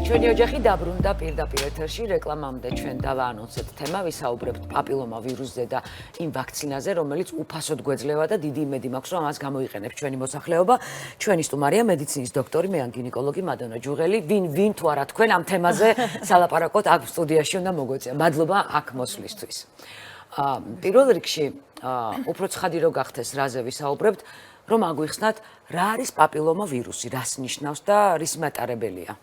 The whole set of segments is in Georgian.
ჩვენი ოჯახი დაბრუნდა პირდაპირ ეთერში რეკლამამდე ჩვენ დავაანონსეთ თემა ვისაუბრებთ პაპილომა ვირუსზე და იმ ვაქცინაზე, რომელიც უფასოდ გვეძლევა და დიდი იმედი მაქვს, რომ ამას გამოიყენებს ჩვენი მოსახლეობა. ჩვენი სტუმარია მედიცინის დოქტორი, მე გინეკოლოგი მადონა ჯუღელი. ვინ თუ არა თქვენ ამ თემაზე სალაპარაკოთ აქ სტუდიაში უნდა მოგვეწია. მადლობა აქ მოსვლისთვის. პირველ რიგში უფრო ცხადი რო გახდეს რაზე ვისაუბრებთ, რომ აგვიხსნათ რა არის პაპილომა ვირუსი, რას ნიშნავს და რის მატარებელია.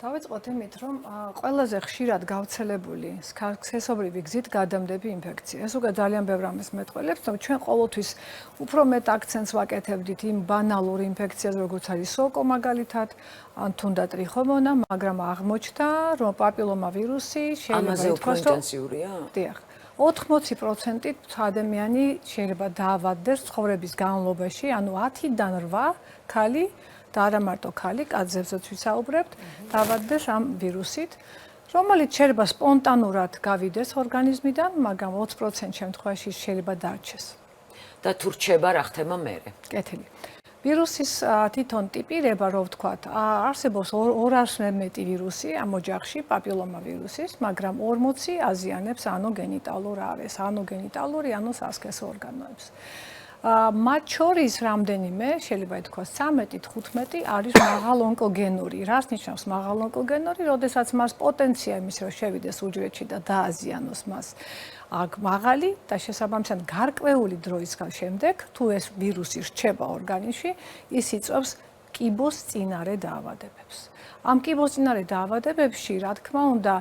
დავიწყოთ იმით, რომ ყველაზე ხშირად გავრცელებული სქესობრივი გზით გადამდები ინფექცია. ეს უკვე ძალიან ბევრ ამას მეტყველებს, რომ ჩვენ ყოველთვის უფრო მეტ აქცენტს ვაკეთებდით იმ ბანალურ ინფექციაზე, როგორც არის სოკო მაგალითად, ან თუნდაც ტრიხომონა, მაგრამ აღმოჩნდა, რომ პაპილომა ვირუსი შეიძლება ითქვას, რომ ინტენსიურია. დიახ. 80% ადამიანი შეიძლება დაავადდეს ცხოვრების განმავლობაში, ანუ 10-დან 8 ქალი და არა მარტო ქალი, კაცებსაც ვისაუბრებთ, დაავადდეს ამ ვირუსით, რომელიც შეიძლება სპონტანურად გავიდეს ორგანიზმიდან, მაგრამ 20% შემთხვევაში შეიძლება დარჩეს. და თუ რჩება რა ხდება მერე? კეთილი. ვირუსის თვითონ ტიპირება, რო ვთქვათ, არსებობს 200-ზე მეტი ვირუსი ამ ოჯახში, პაპილომა ვირუსის, მაგრამ 40 აზიანებს ანოგენიტალურ არეს, ანოგენიტალური, ანუ სასქესო ორგანოებს. მათ შორის რამდენიმე, შეიძლება ითქვას 13-15 არის მაღალონკოგენური. რას ნიშნავს მაღალონკოგენური? როდესაც მას პოტენცია იმის, რომ შევიდეს უჯრედში და დააზიანოს მას, აქ მაღალი და შესაბამისად გარკვეული დროის შემდეგ, თუ ეს ვირუსი რჩება ორგანიზმში, ის იწვევს კიბოს წინარე დაავადებებს. ამ კიბოს წინარე დაავადებებში, რა თქმა უნდა,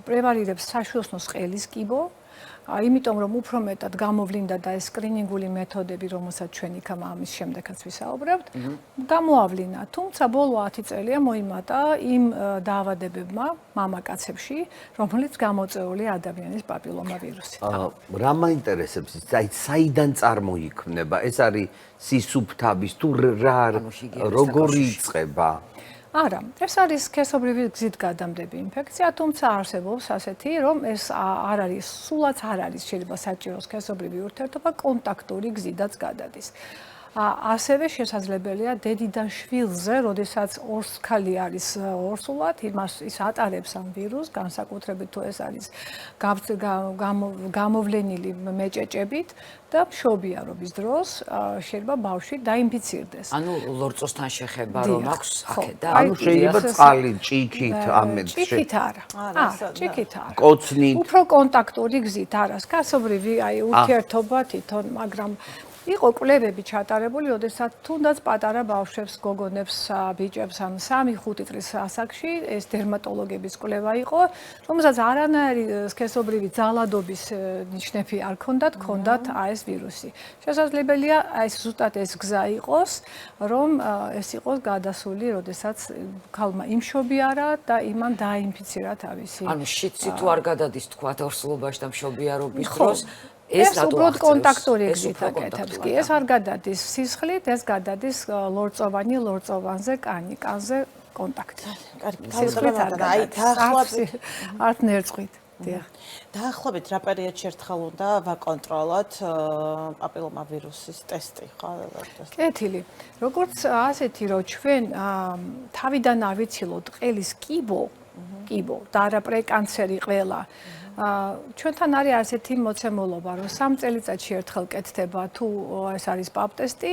პრევალირებს საშვილოსნოს ყელის კიბო, იმიტომ რომ უფრო მეტად გამოვლინდა და ეს სკრინინგული მეთოდები, რომელსაც ჩვენ იქამ ამის შემდეგაც ვისაუბრებთ, გამოავლინა. თუმცა ბოლო 10 წელია მოიმატა იმ დაავადებებმა მამაკაცებში, რომელიც გამოწვეულია ადამიანის პაპილომა ვირუსით. რა მაინტერესებს ის, აი საიდან წარმოიქმნება? ეს არის სისუფთავის თუ რა როგორი იწყება? არა, ეს არის სქესობრივი გზით გადამდები ინფექცია, თუმცა არსებობს ასეთი, რომ ეს არ არის, სულაც არ არის შეიძლება საჭირო სქესობრივი ურთიერთობა, კონტაქტური გზიდაც გადადის. ასევე შესაძლებელია დედიდან შვილზე, როდესაც ორს ქალი არის ორსულად, ის ატარებს ამ ვირუსს, განსაკუთრებით თუ ეს არის გამოვლენილი მეჭეჭებით და მშობიარობის დროს შეიძლება ბავშვი დაინფიცირდეს. ანუ ლორწოსთან შეხება რომ აქვს აქედან? ანუ შეიძლება წყალი, ჭიქით, ამეთ ჭიქით არა. ჭიქით არა. კოცნით. უფრო კონტაქტური გზით არა, სქესობრივი აი ურთიერთობა თვითონ, მაგრამ იყო კვლევები ჩატარებული, როდესაც თუნდაც პატარა ბავშვებს, გოგონებს, ბიჭებს ან 3-5 წლის ასაკში ეს დერმატოლოგების კვლევა იყო, რომელსაც არანაირი სქესობრივი ძალადობის ნიშნები არ ჰქონდათ ეს ვირუსი. შესაძლებელია ეს ზუსტად ეს გზა იყოს, რომ ეს იყოს გადასული, როდესაც ქალმა იმშობიარა და იმან დაინფიცირა თავისი. ანუ შიცი თუ არ გადადის თქვათ ორსულობაში და მშობიარობის დროს ეს უბრალოდ კონტაქტური გზით აკეთებს კი, ეს არ გადადის სისხლით, ეს გადადის ლორწოვანი ლორწოვანზე, კანზე კონტაქტი. სისხლით არ დაახლოებით არც ნერწყვით. დაახლოებით რა პერიოდში ერთხელ უნდა ვაკონტროლოთ პაპილომა ვირუსის ტესტი, ხო? კეთილი. როგორც ასეთი, რომ ჩვენ თავიდან ავიცილოთ ყელის კიბო და არა პრეკანცერი ყველა. ჩვენთან არის ასეთი მოცემულობა, რომ 3 წელიწადში ერთხელ კეთდება თუ ეს არის პაპ ტესტი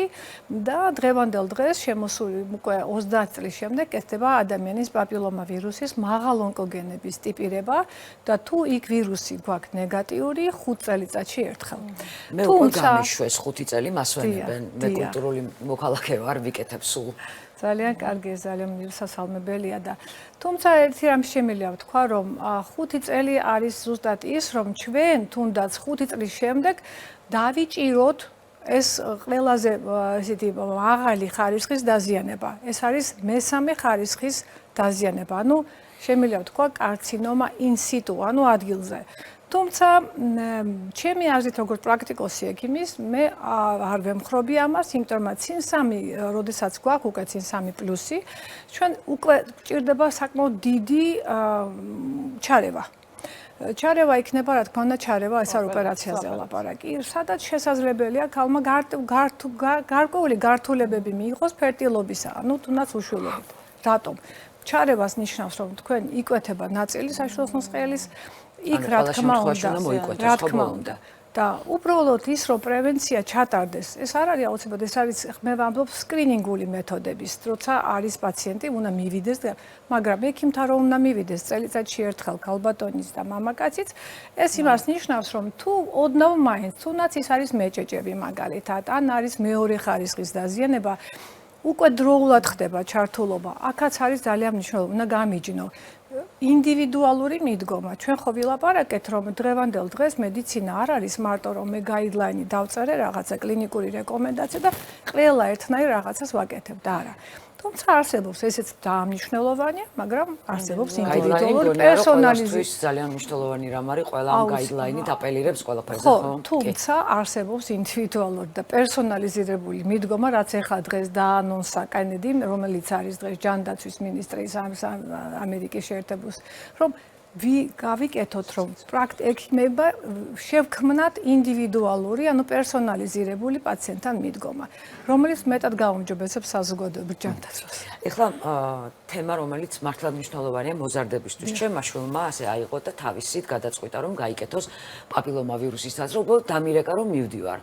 და დღევანდელ დღეს შემოსული უკვე 30 წლის შემდეგ კეთდება ადამიანის პაპილომა ვირუსის მაღალონკოგენების ტიპირება და თუ იქ ვირუსი გვაქვს ნეგატიური 5 წელიწადში ერთხელ. მე უკვე გამიშვეს 5 წელი მასვენებენ, მე კულტურული მოქალაქე ვარ, ვიკეთებ სულ. ძალიან კარგი, ძალიან მისასალმებელია და თუმცა ერთი რამ შემიძლია ვთქვა, რომ 5 წელი არის ზუსტად ის, რომ ჩვენ თუნდაც 5 წლის შემდეგ დავიჭიროთ ეს ყველაზე ესეთი მაღალი ხარისხის დაზიანება. ეს არის მესამე ხარისხის დაზიანება. ანუ შემიძლია ვთქვა კარცინომა in situ, ანუ ადგილზე. თუმცა ჩემი აზრით როგორც პრაქტიკოსი ექიმის მე არ ვემხრობი ამას, იმიტომ რომ წინ 3, როდესაც გვაქვს უკვე წინ 3+, ჩვენ უკვე ჭირდება საკმაოდ დიდი ჩარევა. ჩარევა იქნება, რა თქმა უნდა, ჩარევა ეს არ ოპერაციაზე ლაპარაკი, სადაც შესაძლებელია ქალმა გარკვეული გართულებები მიიღოს ფერტილობისა, ანუ თუნდაც უშვილობით. რატომ? ჩარევას ნიშნავს, რომ თქვენ იკვეთება ნაწილი საშუალო სუნსყელის, იქ რა თქმა უნდა. და უბრალოდ ის, რომ პრევენცია ჩატარდეს, ეს არ არის აუცილებლად, ეს არის მე ვამბობ სკრინინგული მეთოდების, როცა არის პაციენტი, უნდა მივიდეს, მაგრამ ექიმთან რომ უნდა მივიდეს წელიწადში ერთხელ ქალბატონის და მამაკაციც, ეს იმას ნიშნავს, რომ თუ ოდნავ მაინც, თუნდაც ის არის მეჭეჭები მაგალითად, ან არის მეორე ხარისხის დაზიანება, უკვე დროულად ხდება ჩართულობა. აქაც არის ძალიან მნიშვნელოვანი, უნდა გამიჯნო. ინდივიდუალური მიდგომა. ჩვენ ხო ვილაპარაკეთ, რომ დღევანდელ დღეს მედიცინა არ არის მარტო რომ მე გაიდლაინი დავწერე რაღაცა კლინიკური რეკომენდაცია და ყველა ერთნაირ რაღაცას ვაკეთებ და არა. თუმცა არსებობს ესეც დაამნიშნელოვანია, მაგრამ არსებობს ინდივიდუალური პერსონალიზაცია. ძალიან მნიშვნელოვანი რამ არის, ყველა ამ გაიდლაინით აპელირებს ყველაფერზე, ხო? თუმცა არსებობს ინდივიდუალური და პერსონალიზირებული მიდგომა, რაც ეხლა დღეს დაანონსა კენედი, რომელიც არის დღეს ჯანდაცვის მინისტრის ამერიკის შეერთებულ, რომ გავიკეთოთ, რომ ექიმებმა შევქმნათ ინდივიდუალური, ანუ პერსონალიზირებული პაციენტთან მიდგომა, რომელიც მეტად გაუმჯობესებს საზოგადოების ჯანდაცვას. ეხლა თემა, რომელიც მართლაც მნიშვნელოვანია მოზარდებისთვის, ჩემმა შვილმა ასე აიღო და თავისით გადაწყვიტა, რომ გაიკეთოს პაპილომავირუსის საზრდო, დამირეკა, რომ მივდივარ.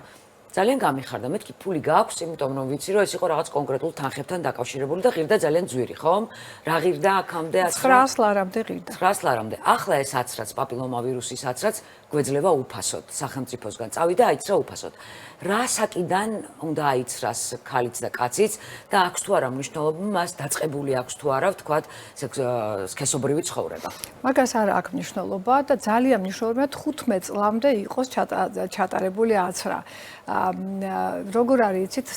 ძალიან გამიხარდა, მეთქი ფული გააქვს, იმიტომ რომ ვიცი, რომ ეს იყო რაღაც კონკრეტულ თანხებთან დაკავშირებული და ღირდა ძალიან ძვირი, ხომ? რა ღირდა აქამდე 900 ლარამდე ღირდა. 900 ლარამდე. ახლა ეს აცრაც, პაპილომავირუსის აცრაც გვეძლება უფასოდ, სახელმწიფოსგან წავიდა, აიცრა უფასოდ. რა საკიდან უნდა აიცრას ქალიც და კაციც და აქვს თუ არა მნიშვნელობა, მას დაწყებული აქვს თუ არა, ვთქვათ, სქესობრივი ცხოვრება. მაგას არ აქვს მნიშვნელობა და ძალიან მნიშვნელოვანია 15 წლამდე იყოს ჩატარებული აცრა. როგორ არის იცით,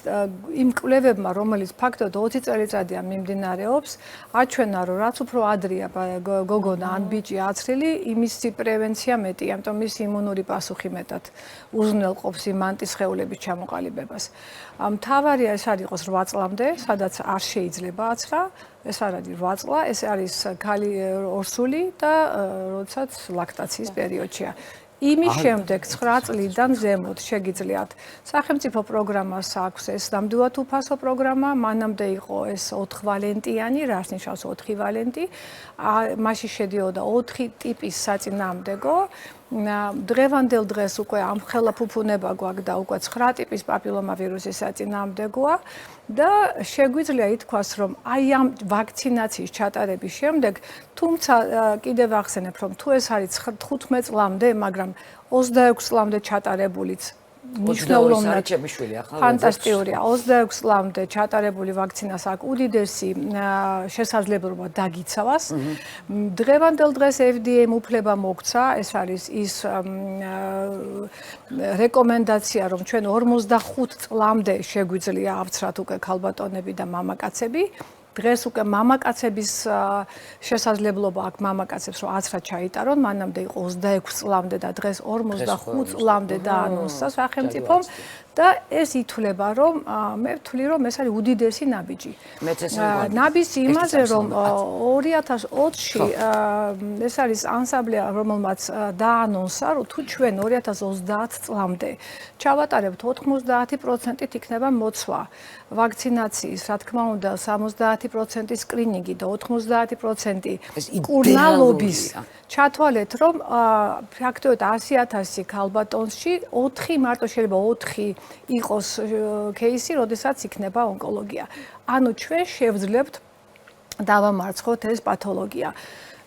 იმ კვლევებმა, რომელიც ფაქტობრივად 20 წელიწადია მიმდინარეობს, აჩვენა, რომ რაც უფრო ადრეა გოგონა ან ბიჭი აცრილი, იმისი პრევენცია მეტია, ამიტომ ის იმუნური პასუხი მეტად უზრუნველყოფს იმ ანტისხეულების ჩამოყალიბებას. მთავარია ეს არ იყოს 8 წლამდე, სადაც არ შეიძლება აცრა, ეს არ არის 8 წლა, ეს არის ქალი ორსული და როდესაც ლაქტაციის პერიოდშია. იმის შემდეგ 9 წლიდან ზემოთ შეგიძლიათ სახელმწიფო პროგრამას აქვს ეს ნამდვილად უფასო პროგრამა, მანამდე იყო ეს 4 ვალენტიანი, რას ნიშნავს 4 ვალენტი, მასში შედიოდა 4 ტიპის საწინააღმდეგო. დღევანდელ დღეს უკვე ამხელა ფუფუნება გვაქვს და უკვე 9 ტიპის პაპილომავირუსის საწინააღმდეგოა და შეგვიძლია ითქვას, რომ აი ამ ვაქცინაციის ჩატარების შემდეგ, თუმცა კიდევ ახსენებ, რომ თუ ეს არის 15 წლამდე, მაგრამ 26 წლამდე ჩატარებულიც მნიშვნელოვნად ჩემი შვილი ახლა ფანტასტიკურია 26 წლამდე ჩატარებული ვაქცინას აქვს უდიდესი შესაძლებლობა დაგიცავას. დღევანდელ დღეს FDA-მ უფლება მოგცა, ეს არის ის რეკომენდაცია, რომ ჩვენ 45 წლამდე შეგვიძლია ავცრათ უკვე ქალბატონები და მამაკაცები. დღეს უკვე მამაკაცების შესაძლებლობა აქვს მამაკაცებს, რომ აცრა ჩაიტარონ, მანამდე იყო 26 წლამდე და დღეს 45 წლამდე დაანონსა სახელმწიფომ და ეს ითვლება, რომ მე ვთვლი, რომ ეს არის უდიდესი ნაბიჯი. ნაბიჯი იმაზე, რომ 2020-ში ეს არის ანსამბლე, რომელმაც დაანონსა, რომ თუ ჩვენ 2030 წლამდე ჩავატარებთ 90%-ით იქნება მოცვა ვაქცინაციის, რა თქმა უნდა, 70% სკრინინგი და 90% კურნალობის ჩათვალეთ, რომ ფაქტობრივად 100,000 ქალბატონში 4 მარტო შეიძლება 4 იყოს кейსი, როდესაც იქნება ონკოლოგია. ანუ ჩვენ შევძლებთ დავამარცხოთ ეს პათოლოგია.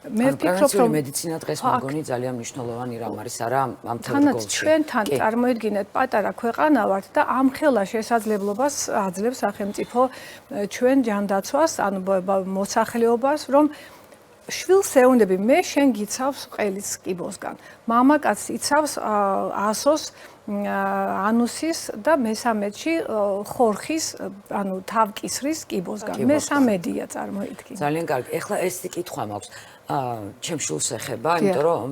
მე ვფიქრობ, რომ მედიცინა დღეს მეგონი ძალიან მნიშვნელოვანი რამ არის არა ამ თემატიკაში. ჩვენთან წარმოიდგინეთ პატარა ქვეყანა ვართ და ამხელა შესაძლებლობას აძლევს სახელმწიფო ჩვენ ჯანდაცვას, ანუ მოსახლეობას, რომ შვილს ეუნები, მე შენ გიცავს ყელის კიბოსგან. მამაკაც იცავს ასოს ანუსის და მესამედში ხორხის, ანუ თავკისრის კიბოსგან. მესამედია წარმოიდგინე. ძალიან კარგი. ეხლა ეს კითხვა მაქვს. ჩემ შვილს ეხება, იმიტომ რომ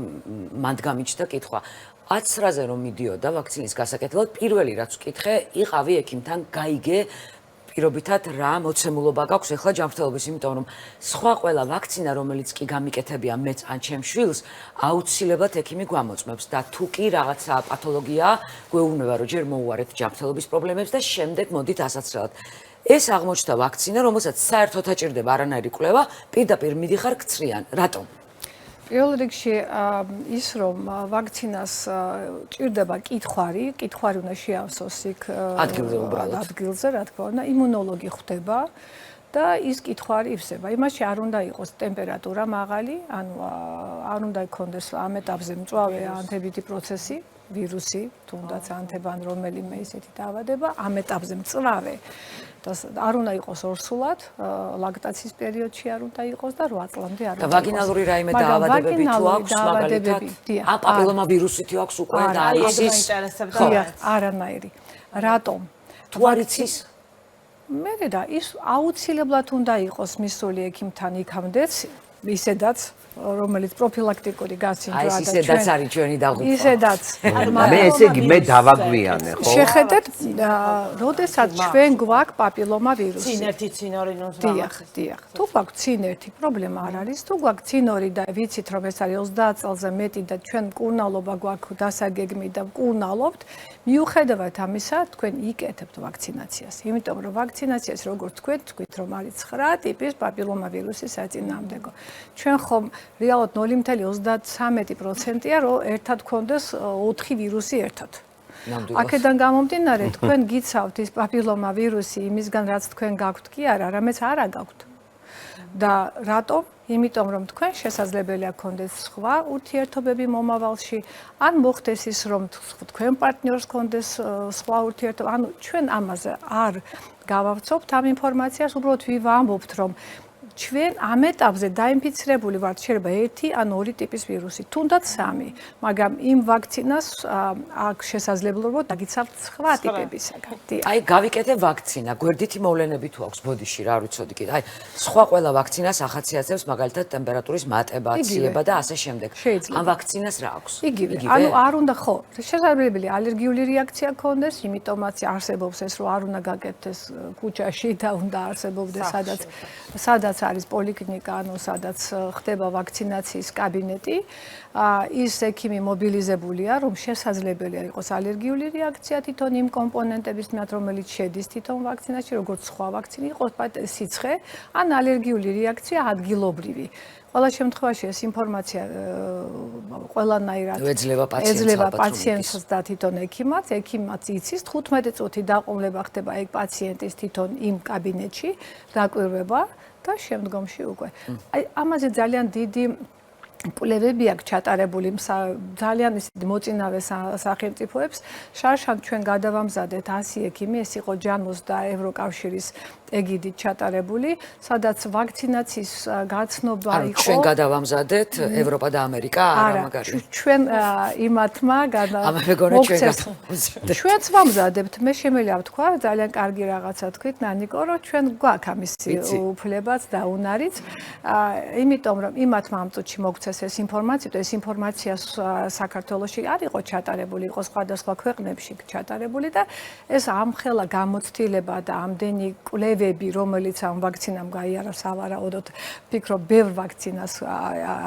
მანდ გამიჩნდა კითხვა. 10-რაზე რომ მიდიოდა ვაქცინის გასაკეთებლად, პირველი რაც ვკითხე, იყავი ექიმთან, გაიგე პირობითად რა მოცემულობა გაქვს ეხლა ჯანმრთელობის, იმიტომ რომ სხვა ყველა ვაქცინა, რომელიც კი გამიკეთებია მეც ან ჩემ შვილს, აუცილებლად ექიმი გვამოწმებს და თუ კი რაღაცა პათოლოგია, გვეუბნება რომ ჯერ მოუარეთ ჯანმრთელობის პრობლემებს და შემდეგ მოდით ასაცრელად. ეს აღმოჩნდა ვაქცინა, რომელსაც საერთოდ აჭირდება არანაირი კვლევა, პირდაპირ მიდიხარ გცრიან. რატომ? პირველ რიგში ის რომ ვაქცინას ჭირდება კითხვარი უნდა შეავსოს იქ ადგილზე უბრალოდ. ადგილზე, რა თქმა უნდა, იმუნოლოგი ხვდება და ის კითხვარი ივსება. იმაში არ უნდა იყოს ტემპერატურა მაღალი, ანუ არ უნდა იქონდეს ამ ეტაპზე მწვავე ანთებითი პროცესი, ვირუსი, თუნდაც ანთებან რომელიმე ისეთი დაავადება, ამ ეტაპზე მწვავე და არ უნდა იყოს ორსულად, ლაქტაციის პერიოდში არ უნდა იყოს და 8 წლამდე არ უნდა. და ვაგინალური რაიმე დაავადებები თუ აქვს მაგალითად? ა პაპილომავირუსითი აქვს უკვე და არის ის? არანაირი. რატომ? თუ არ იცის? მე და ის აუცილებლად უნდა იყოს მისული ექიმთან იქამდეც, ისედაც რომელიც პროფილაქტიკური გასინჯვა და ისედაც არის ჩვენი დაღუპვა. ისედაც. მე ესე იგი მე დავაგვიანე, ხო? შეხედეთ, როდესაც ჩვენ გვაქვს პაპილომა ვირუსი. წინ ერთი, წინ ორი ნუ დიახ. თუ გვაქვს წინ ერთი პრობლემა არ არის, თუ გვაქვს წინ ორი და ვიცით რომ ეს არის 30 წელზე მეტი და ჩვენ მკურნალობა გვაქვს დასაგეგმი და მკურნალობთ, მიუხედავად ამისა, თქვენ იკეთებთ ვაქცინაციას. იმიტომ რომ ვაქცინაციას როგორც თქვით რომ არის 9 ტიპის პაპილომა ვირუსის საწინააღმდეგო. ჩვენ ხომ რეალურად 0.33%-ია რომ ერთად გქონდეს 4 ვირუსი ერთად. აქედან გამომდინარე, თქვენ გიცავთ ის პაპილომა ვირუსი იმისგან რაც თქვენ გაქვთ კი არა, რამეც არა გაქვთ. და რატომ? იმიტომ რომ თქვენ შესაძლებელია გქონდეს სხვა ურთიერთობები მომავალში, ან მოხდეს ის რომ თქვენ პარტნიორს გქონდეს სხვა ურთიერთობა, ანუ ჩვენ ამაზე არ გავავრცობთ ამ ინფორმაციას, უბრალოდ ვამბობთ რომ ჩვენ ამ ეტაპზე დაინფიცირებული ვართ შეიძლება 1 ან 2 ტიპის ვირუსი, თუნდაც 3, მაგრამ იმ ვაქცინას აქვს შესაძლებლობა დაგიცავთ სხვა ტიპებისაგან. აი, გავიკეთე ვაქცინა, გვერდითი მოვლენები თუ აქვს ბოდიში, რა ვიცოდი კიდე. აი, სხვა ყველა ვაქცინას ახასიათებს მაგალითად ტემპერატურის მატება, ციება და ასე შემდეგ. ამ ვაქცინას რა აქვს? იგივე. ანუ არ უნდა ხო, შესაძლებელი ალერგიული რეაქცია გქონდეს, იმიტომაც არსებობს ეს რომ არ უნდა გაკეთდეს ქუჩაში და უნდა არსებობდეს სადაც არის პოლიკლინიკა, ანუ სადაც ხდება ვაქცინაციის კაბინეტი, ის ექიმი მობილიზებულია, რომ შესაძლებელია იყოს ალერგიული რეაქცია თვითონ იმ კომპონენტების მიმართ, რომელიც შედის თვითონ ვაქცინაში, როგორც სხვა ვაქცინა, იყოს სიცხე, ან ალერგიული რეაქცია ადგილობრივი. ყველა შემთხვევაში ეს ინფორმაცია ყველანაირად ეძლევა პაციენტს და თვითონ ექიმაც იცის 15 წუთი დაყოლება ხდება ეგ პაციენტის თვითონ იმ კაბინეტში დაკვირვება და შემდგომში უკვე. აი ამაზე ძალიან დიდი კვლევები აქვს ჩატარებული ძალიან ისეთი მოწინავე სახელმწიფოებს. შარშან ჩვენ გადავამზადეთ 100 ექიმი, ეს იყო ჯანმოს და ევროკავშირის ეგიდით ჩატარებული, სადაც ვაქცინაციის გაცნობა იყო. ჩვენ გადავამზადეთ ევროპა და ამერიკა, არა მაგარი. ჩვენ იმათმა ჩვენც ვამზადებთ. მე შემიძლია ვთქვა, ძალიან კარგი რაღაცა თქვით, ნანიკო, რომ ჩვენ გვაქვს ამისი უფლებაც და უნარიც. იმიტომ რომ იმათმა ამ წუთში მოგცეს ეს ინფორმაცია, ეს ინფორმაცია საქართველოში არ იყო ჩატარებული, იყო სხვადასხვა ქვეყნებში ჩატარებული და ეს ამხელა გამოცდილება და ამდენი კვლევები, რომელიც ამ ვაქცინამ გაიარა სავარაუდოდ, ვფიქრობ, ბევრ ვაქცინას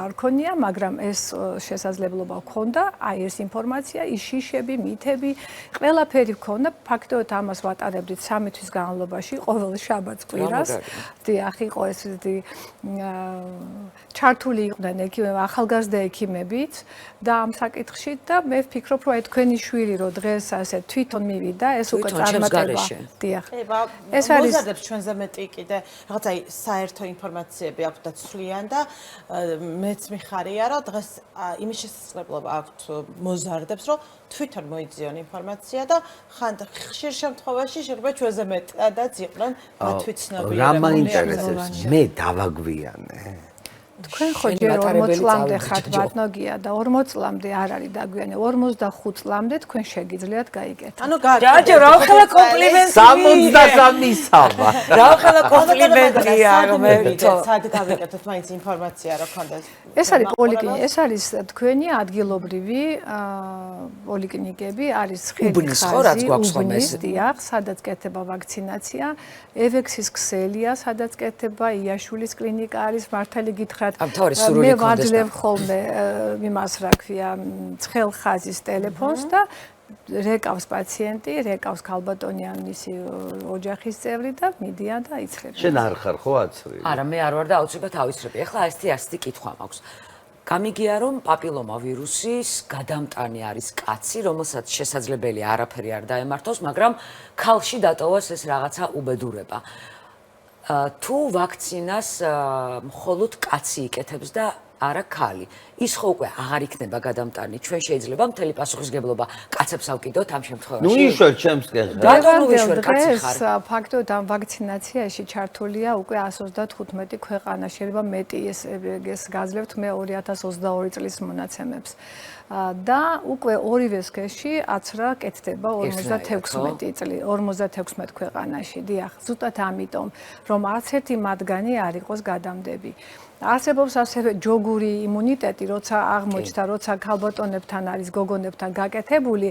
არ ქონია, მაგრამ ეს შესაძლებლობა ჰქონდა, აი ეს ინფორმაცია, ის შიშები, მითები, ყველაფერი ჰქონდა, ფაქტობრივად ამას ვატარებდით 3 თვის განმავლობაში, ყოველ შაბათს კვირას. დიახ, იყო ესეთი ჩართული იყვნენ ახალგაზრდა ექიმებიც და ამ საკითხში და მე ვფიქრობ, რომ აი თქვენი შვილი რო დღეს ასე თვითონ მივიდა, ეს უკვე წარმატება. დიახ. ეს არის მოზადებს ჩვენზე მეტი კიდე რაღაცა საერთო ინფორმაციები აქვს და ცვლიან და მეც მიხარია, რომ დღეს იმის შესაძლებლობა აქვს მოზარდებს, რომ თვითონ მოიძიონ ინფორმაცია და ხშირ შემთხვევაში შეიძლება ჩვენზე მეტადაც იყვნენ მათვიცნობიერები. რა მაინტერესებს? მე დავაგვიანე. თქვენ ხო ჯერ 40 წლამდე ხართ ბატონია და 40 წლამდე არ არის დაგვიანე 45 წლამდე თქვენ შეგიძლიათ გაიგეთ. ანუ ჯაჯო რა ხელა კომპლიმენტი 63 სავა. რა ხელა კომპლიმენტია რომერტო. სად გავიკეთოთ მაინც ინფორმაცია რა ქონდეს. ეს არის პოლიკლინიკა, ეს არის თქვენი ადგილობრივი პოლიკლინიკები, არის ხელი დიახ, სადაც კეთება ვაქცინაცია, ევექსის ქსელია, სადაც კეთება იაშულის კლინიკა არის, მართალი გითხრათ მე ვაძლევ ხოლმე იმას რა ქვია ცხელ ხაზის ტელეფონს და რეკავს პაციენტი, რეკავს ქალბატონიან მისი ოჯახის წევრი და მიდიან და იცხრებიან. შენ არ ხარ ხო აცრი? არა, მე არ ვარ და აუცილებლად ავიცრები. ეხლა ასეთი კითხვა მაქვს. გამიგია რომ პაპილომა ვირუსის გადამტანი არის კაცი, რომელსაც შესაძლებელი არაფერი არ დაემართოს, მაგრამ ქალში დატოვოს ეს რაღაცა უბედურება. თუ ვაქცინას მხოლოდ კაცი იკეთებს და არა ქალი. ის ხო უკვე აღარ იქნება გადამტანი. ჩვენ შეიძლება მთელი პასუხისგებლობა კაცებს ავკიდოთ ამ შემთხვევაში. ნუ იშვერ ჩემს კეღა. რატომ ვიშვერ კაცი დღეს ხარ? ფაქტობრივად ამ ვაქცინაციაში ჩართულია უკვე 135 ქვეყანა, შეიძლება მეტი ეს გაძლევთ მე 2022 წლის მონაცემებს. და უკვე ორივე სქესში აცრა კეთდება 56 ქვეყანაში. დიახ, ზუსტად ამიტომ, რომ არც ერთი მათგანი არ იყოს გადამდები. არსებობს ასევე ჯოგური იმუნიტეტი, როცა აღმოჩნდა, როცა ქალბატონებთან არის გოგონებთან გაკეთებული,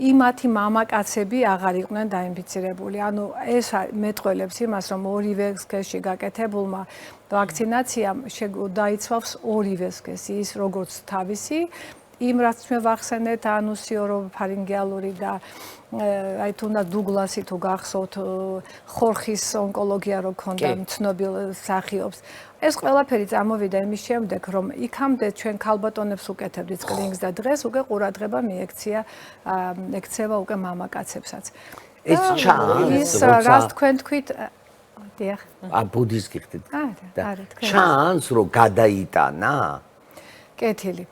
იმათი მამაკაცები აღარ იყვნენ დაინფიცირებული. ანუ ეს მეტყველებს იმას, რომ ორივე სქესში გაკეთებულმა ვაქცინაციამ დაიცვავს ორივე სქესი, ის როგორც თავისი იმ რაც მე ვახსენეთ ანუსიოროფარინგეალური და აი თუნდაც დუგლასი თუ გახსოვთ ხორხის ონკოლოგია რო ქონდა ცნობილ მსახიობს ეს ყველაფერი წამოვიდა იმის შემდეგ რომ იქამდე ჩვენ ქალბატონებს უკეთებდით სკრინინგს და დღეს უკვე ყურადღება მიექცია ექცევა უკვე მამაკაცებსაც ეს ჩანს რას თქვენ თქვით დიახ ბუდის გიხდით არა თქვენ ჩანს რომ გადაიტანა კეთილი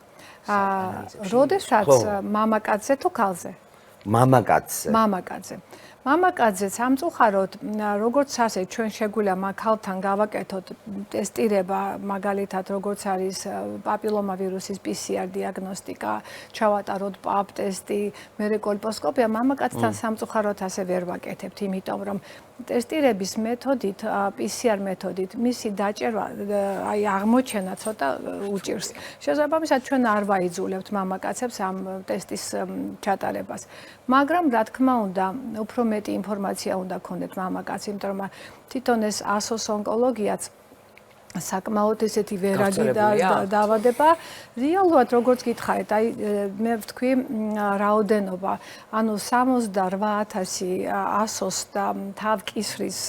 როდესაც მამაკაცზე თუ ქალზე? მამაკაცზე. მამაკაცზე სამწუხაროდ როგორც ასე ჩვენ შეგვიძლია ქალთან გავაკეთოთ ტესტირება მაგალითად როგორც არის პაპილომა ვირუსის PCR დიაგნოსტიკა, ჩავატაროთ პაპ ტესტი, მერე კოლპოსკოპია, მამაკაცთან სამწუხაროდ ასე ვერ ვაკეთებთ, იმიტომ რომ ტესტირების მეთოდით, PCR მეთოდით მისი დაჭერა აი აღმოჩენა ცოტა უჭირს. შესაბამისად ჩვენ არ ვაიძულებთ მამაკაცებს ამ ტესტის ჩატარებას. მაგრამ რა თქმა უნდა, უფრო მეტი ინფორმაცია უნდა გქონდეთ მამაკაცს, იმიტომ რომ თვითონ ეს ასოს ონკოლოგიაც საკმაოდ ესეთი ვერაგი დაავადება. რეალურად როგორც გითხარით, აი მე ვთქვი რაოდენობა, ანუ 68,000 ასოს და თავკისრის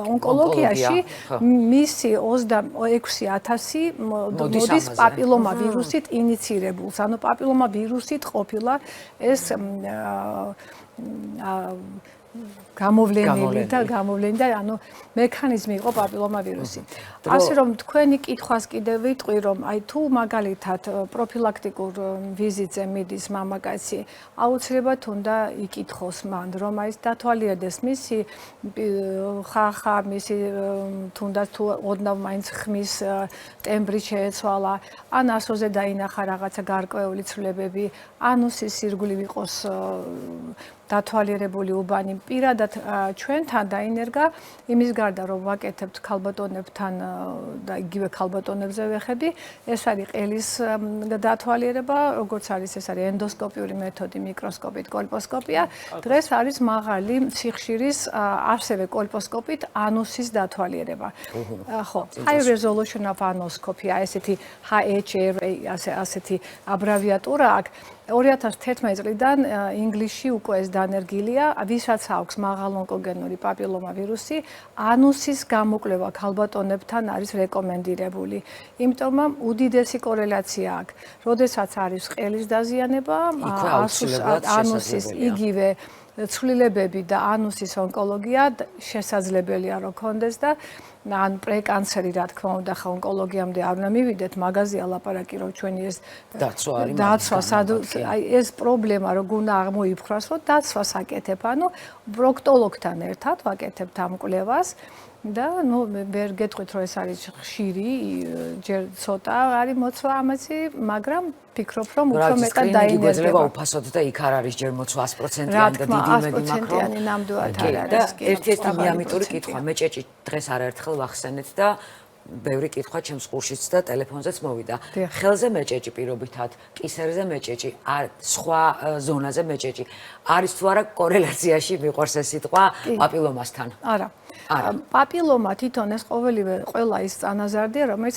ონკოლოგიაში მისი 26,000 მოდის პაპილომა ვირუსით ინიცირებულს. ანუ პაპილომა ვირუსით ყოფილა ეს გამოვლენილი და ანუ მექანიზმი იყო პაპილომა ვირუსი. ასე რომ თქვენი კითხვას კიდევ ვიტყვი რომ აი თუ მაგალითად პროფილაქტიკურ ვიზიტზე მიდის მამაკაცი, აუცილებლად უნდა იკითხოს მან რომ აი დათვალიერდეს მისი ხახა, მისი თუნდაც თუ ოდნავ მაინც ხმის ტემბრი შეეცვალა, ან ასოზე დაინახა რაღაცა გარკვეული ცვლილებები, ანუსის სირგვლივ იყოს დათვალიერებული უბანი პირადად ჩვენთან დაინერგა იმის გარდა რომ ვაკეთებთ ქალბატონებთან და იგივე ქალბატონებზე ვეხები ეს არის ყელის დათვალიერება როგორც არის ეს არის ენდოსკოპიური მეთოდი მიკროსკოპით კოლპოსკოპია დღეს არის მაღალი სიხშირის ასევე კოლპოსკოპით ანუსის დათვალიერება ხო high resolution of anoscopy ესეთი HRA ასეთი აბრევიატურა აქვს 2011 წლიდან ინგლისში უკვე ეს დანერგილია, ვისაც აქვს მაღალონკოგენური პაპილომა ვირუსი, ანუსის გამოკვლევა ქალბატონებთან არის რეკომენდირებული. იმიტომ რომ უდიდესი კორელაცია აქვს. როდესაც არის ყელის დაზიანება, ანუსის იგივე ცვლილებები და ანუსის ონკოლოგია შესაძლებელია რომ კონდეს და ან პრეკანცერი რა თქმა უნდა ხა ონკოლოგიამდე არ უნდა მივიდეთ მაგაზია ლაპარაკი რომ ჩვენი ეს დაცვა აი ეს პრობლემა რო გუნა აღმოიფხრას რომ დაცვას აკეთებ ანუ პროქტოლოგთან ერთად ვაკეთებთ ამ კვლევას და ნუ ვერ გეტყვით რომ ეს არის ხშირი ჯერ ცოტა არის მოცვა ამაში მაგრამ ფიქრობ რომ უფრო მეტად დაინერგება უფასოდ და იქ არ არის ჯერ მოცვა 100%-იანი და დიდი იმედი მაქვს ნამდვილად არ არის ერთ-ერთი მიამიტური კითხვა მე ჭეჭი დღეს არაერთხელ ვახსენეთ და ბევრი კითხვა ჩემს ყურშიც და ტელეფონზეც მოვიდა. დიახ. ხელზე მეჭეჭი პირობითად, კისერზე მეჭეჭი, სხვა ზონაზე მეჭეჭი. არის თუ არა კორელაციაში მიყვარს ეს სიტყვა პაპილომასთან? არა. პაპილომა თვითონ ეს ყველა ის წანაზარდია, რომელიც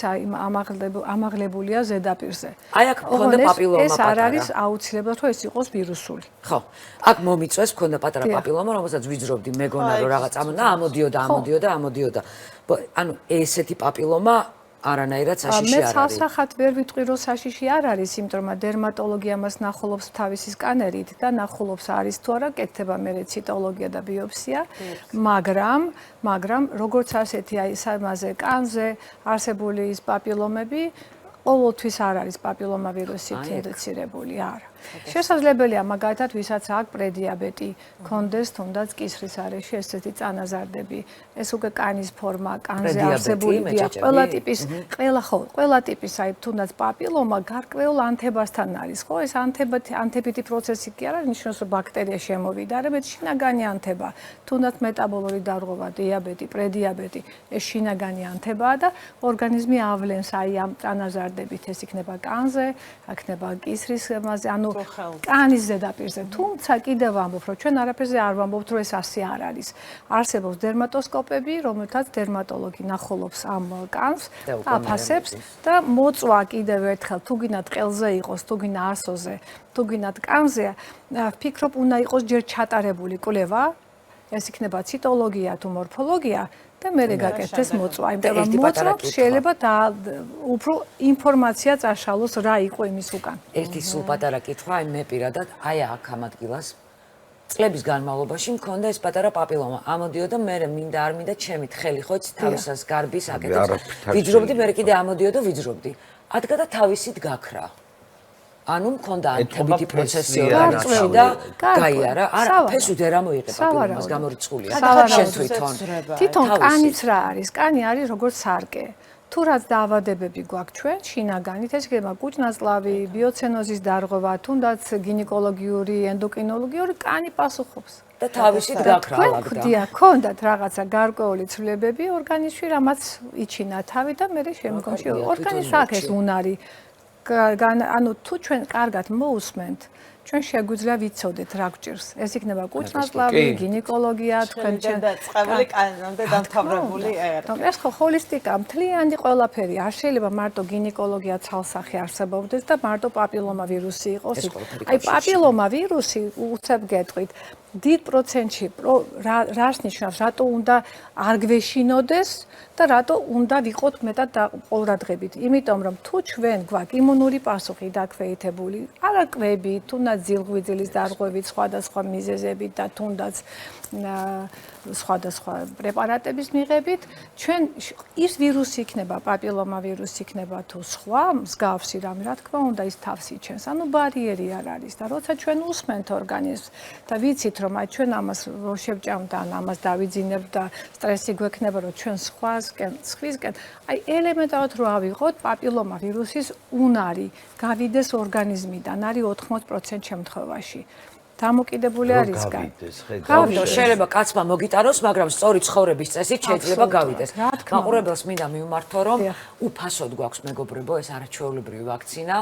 ამაღლებულია ზედაპირზე. აი აქ მქონდა პაპილომა ეს არ პატარა. არის აუცილებლად, რომ ეს იყოს ვირუსული. ხო. აქ მომიწვეს მქონდა პატარა პაპილომა, რომელსაც ვიძრობდი მეგონა რომ რაღაც და ამოდიოდა. ანუ ესეთი პაპილომა არანაირად საშიში არ მე არის. ცალსახად ვერ ვიტყვი რომ საშიში არ არის, იმიტომ რომ დერმატოლოგი ამას ნახულობს თავისი სკანერით და ნახულობს არის თუ არა კეთდება მე ციტოლოგია და ბიოფსია, მაგრამ როგორც ასეთი აი სამაზე კანზე არსებული ის პაპილომები ყოველთვის არ არის პაპილომა ვირუსით ინფიცირებული, არა. შესაძლებელია მაგალითად ვისაც აქვს პრედიაბეტი, კონდეს თუნდაც კისრის არეში ესეთი წანაზარდები, ეს უკვე კანის ფორმა, კანზე არსებულია ყველა ტიპის აი თუნდაც პაპილომა გარკვეულ ანთებასთან არის, ხო? ეს ანთებითი პროცესი კი არ არის, ნიშნავს რომ ბაქტერია შემოვიდა, არამედ შინაგანი ანთება, თუნდაც მეტაბოლური დარღვევა, დიაბეტი, პრედიაბეტი, ეს შინაგანი ანთებაა და ორგანიზმი ავლენს აი ამ წანაზარდებით, ეს იქნება კანზე, იქნება კისრის მასზე, ანუ კანის ზედაპირზე, თუმცა კიდევ ვამბობ, რომ ჩვენ არაფერზე არ ვამბობთ, რომ ეს ასე არ არის. არსებობს დერმატოსკოპები, რომელთაც დერმატოლოგი ნახულობს ამ კანს, აფასებს და მოწვა კიდევ ერთხელ, თუ გინდათ ყელზე იყოს, თუ გინდა არსოზე, თუ გინდათ კანზე, ვფიქრობ, უნდა იყოს ჯერ ჩატარებული კვლევა, ეს იქნება ციტოლოგია თუ მორფოლოგია. და მე გაკეთდეს მოწვა, იმიტომ რომ მოწვა შეიძლება და უფრო ინფორმაცია წაშალოს რა იყო იმის უკან. ერთი სულ პატარა კითხვა, აი მე პირადად აი აქ ამ ადგილას წლების განმავლობაში მქონდა ეს პატარა პაპილომა. ამოდიოდა მე მინდა არ მინდა ჩემით ხელი ხო იცი თავისას გარბის აკეთებს. ვიძრობდი, მე კიდე ამოდიოდა ვიძრობდი. ადგა და თავისით გაქრა. ანუ მქონდა ანთებითი პროცესი ორგანიზმში და გაიარა. არა, ფესვით არ მოიღე პაპილომას გამორიცხულია. შენ თვითონ კანიც რა არის? კანი არის როგორც სარკე. თუ რაც დაავადებები გვაქვს ჩვენ შინაგანით, ეს იქნება კუჭნაწლავი, ბიოცენოზის დარღვევა, თუნდაც გინეკოლოგიური, ენდოკრინოლოგიური, კანი პასუხობს. და თავისით გაქრა ალაგდა. ქონდათ რაღაცა გარკვეული ცვლილებები ორგანიზმში, რამაც იჩინა თავი და მე შემდგომში ორგანიზმს აქვს ეს უნარი. ანუ თუ ჩვენ კარგად მოусმენთ, ჩვენ შეგვიძლია ვიცოდეთ რა გვჭირს. ეს იქნება კუჭნაწლავი, გინეკოლოგია, თქვენ წყებული კანამდე დამთავრებული არა. ეს ხო ჰოლისტიკა, მთლიანი ყველაფერი. არ შეიძლება მარტო გინეკოლოგია ცალსახე არსებობდეს და მარტო პაპილომა ვირუსი იყოს. აი პაპილომა ვირუსი უცებ გეტყვით. დიდ პროცენტში რას ნიშნავს, რატო უნდა არ გვეშინოდეს და რატო უნდა ვიყოთ მეტად ყურადღებით. იმიტომ რომ თუ ჩვენ გვაქვს იმუნური პასუხი დაქვეითებული, არა კვები, თუნდაც ძილღვიძლის დარღვევით, სხვადასხვა მიზეზებით და თუნდაც სხვადასხვა პრეპარატების მიღებით, ჩვენ ის ვირუსი იქნება, პაპილომა ვირუსი იქნება თუ სხვა, მსგავსი რამე, რა თქმა უნდა, ის თავს იჩენს. ანუ ბარიერი არ არის და როცა ჩვენ უსმენთ ორგანიზმს და ვიცით რომ აი ჩვენ ამას რო შევჭამთ ან ამას დავიძინებთ და სტრესი გვექნება რომ ჩვენ სხვისკენ აი ელემენტარად რო ავიღოთ პაპილომა ვირუსის უნარი გავიდეს ორგანიზმიდან არის 80% შემთხვევაში დამოკიდებული არის კან. შეიძლება კაცმა მოგიტაროს, მაგრამ სწორი ცხოვრების წესით შეიძლება გავიდეს. მაყურებელს მინდა მივმართო, რომ უფასოდ გვაქვს მეგობრებო ეს არაჩვეულებრივი ვაქცინა.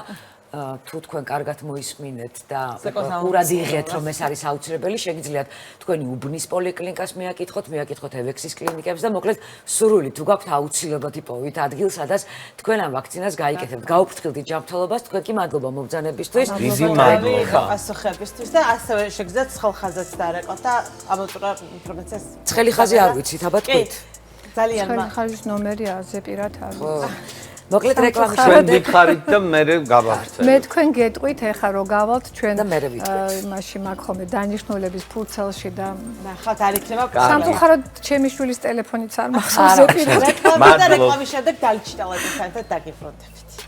თუ თქვენ კარგად მოისმინეთ და ურად იღეთ, რომ ეს არის აუცილებელი, შეგიძლიათ თქვენი უბნის პოლიკლინიკას მიაკითხოთ, მიაკითხოთ ევექსის კლინიკებს და მოკლედ სრული თუ გაქვთ აუცილებლად იპოვით ადგილ, სადაც თქვენ ამ ვაქცინას გაიკეთებთ. გაუფრთხილდით ჯანმრთელობას, თქვენ კი მადლობა მობრძანებისთვის. დიდი მადლობა. პასუხებისთვის და ასევე შეგიძლიათ ცხელხაზაც დაარეკოთ და ამოწურა ინფორმაციას. ცხელი ხაზი არ ვიცით, აბა თქვით. ძალიან ხაზის ნომერი აზე პირად არის. მოკლედ რეკლამის ჩვენ გითხარით და მე გავახცე. მე თქვენ გეტყვით ეხა რო გავალთ ჩვენ და მე ვიტყვით. მაშინ მაგ ხოლმე დანიშნულების ფურცელში და ნახავთ არ იქნება სამწუხაროდ ჩემი შვილის ტელეფონიც არ მახსოვს ზეპირად. რეკლამის შემდეგ დალიჩნელებით და დაგიფრონტებით.